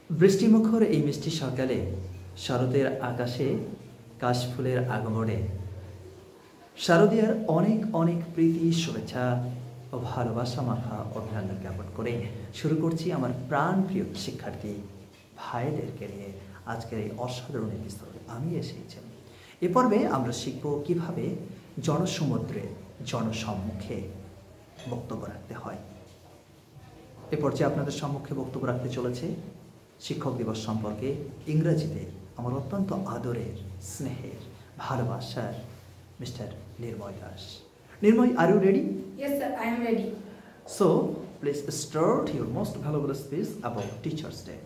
বৃষ্টিমুখর এই মিষ্টি সকালে শরতের আকাশে কাশফুলের আগমনে শারদীয়ার অনেক অনেক প্রীতি শুভেচ্ছা ও ভালোবাসা মাখা অভিনন্দন জ্ঞাপন করে শুরু করছি আমার প্রাণপ্রিয় শিক্ষার্থী ভাইদেরকে নিয়ে আজকের এই অসাধারণ এপিসোড। আমি এসেছি এ পর্বে আমরা শিখব কিভাবে জনসমুদ্রে জনসম্মুখে বক্তব্য রাখতে হয়। এ পর্যায়ে আপনাদের সম্মুখে বক্তব্য রাখতে চলেছে শিক্ষক দিবস সম্পর্কে ইংরেজিতে আমার অত্যন্ত আদরের স্নেহের ভালোবাসার mister Nirmoy Das. Nirmoy, are you ready? Yes sir, I am ready. So, please start your most valuable speech about Teachers' Day.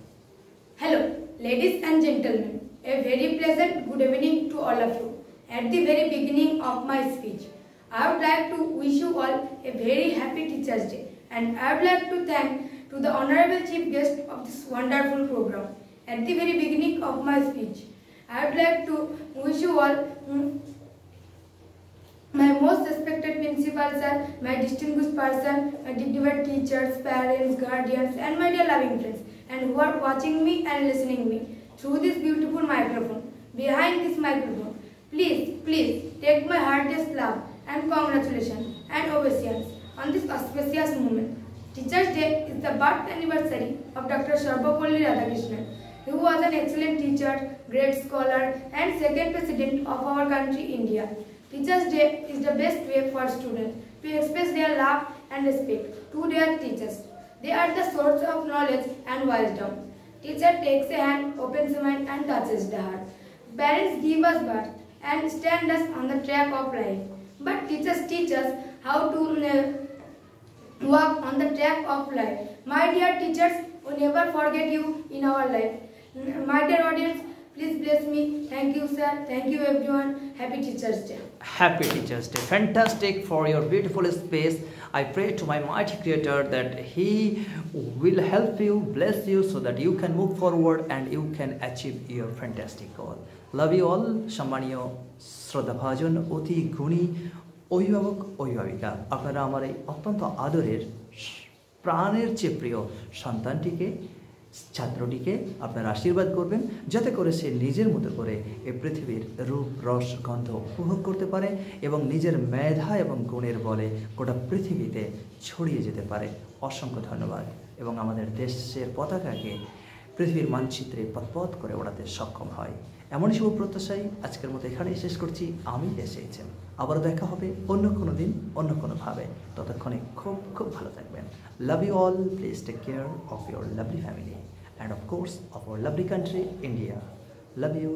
Hello, ladies and gentlemen. A very pleasant good evening to all of you. At the very beginning of my speech, I would like to wish you all a very happy Teachers' Day, and I would like to thank to the honorable chief guest of this wonderful program. At the very beginning of my speech, I would like to wish you all my most respected principal sir, my distinguished person, my dignified teachers, parents, guardians, and my dear loving friends, and who are watching me and listening me through this beautiful microphone. Behind this microphone, please take my heartiest love and congratulations and ovations on this auspicious moment. Teachers' Day is the birth anniversary of Dr. Sarvapalli Radhakrishnan, who was an excellent teacher, great scholar, and second president of our country, India. Teachers' Day is the best way for students to express their love and respect to their teachers. They are the source of knowledge and wisdom. Teacher takes a hand, opens the mind, and touches the heart. Parents give us birth and stand us on the track of life. But teachers teach us how to walk on the track of life. My dear teachers, we never forget you in our life. My dear audience, please bless me. Thank you, sir. Thank you, everyone. Happy Teachers' Day. Happy Teachers' Day. Fantastic for your beautiful speech. I pray to my mighty Creator that He will help you, bless you, so that you can move forward and you can achieve your fantastic goal. Love you all. সম্মানীয় শ্রদ্ধাভাজন অতি গুণী অভিভাবক অভিভাবিকা, আপনারা আমার এই অত্যন্ত আদরের প্রাণের চেয়ে প্রিয় সন্তানটিকে, ছাত্রটিকে আপনারা আশীর্বাদ করবেন, যাতে করে সে নিজের মতো করে এই পৃথিবীর রূপ রস গন্ধ উপভোগ করতে পারে এবং নিজের মেধা এবং গুণের বলে গোটা পৃথিবীতে ছড়িয়ে যেতে পারে। অসংখ্য ধন্যবাদ এবং আমাদের দেশের পতাকাকে পৃথিবীর মানচিত্রে পথ করে ওড়াতে সক্ষম হয়। এমনই শুভ প্রত্যাশাই আজকের মতো এখানেই শেষ করছি। আমি এসেছি, আবার দেখা হবে অন্য কোনো দিন অন্য কোনোভাবে। ততক্ষণে খুব ভালো থাকবেন। Love you all. Please take care of your lovely family and of course of our lovely country India. Love you.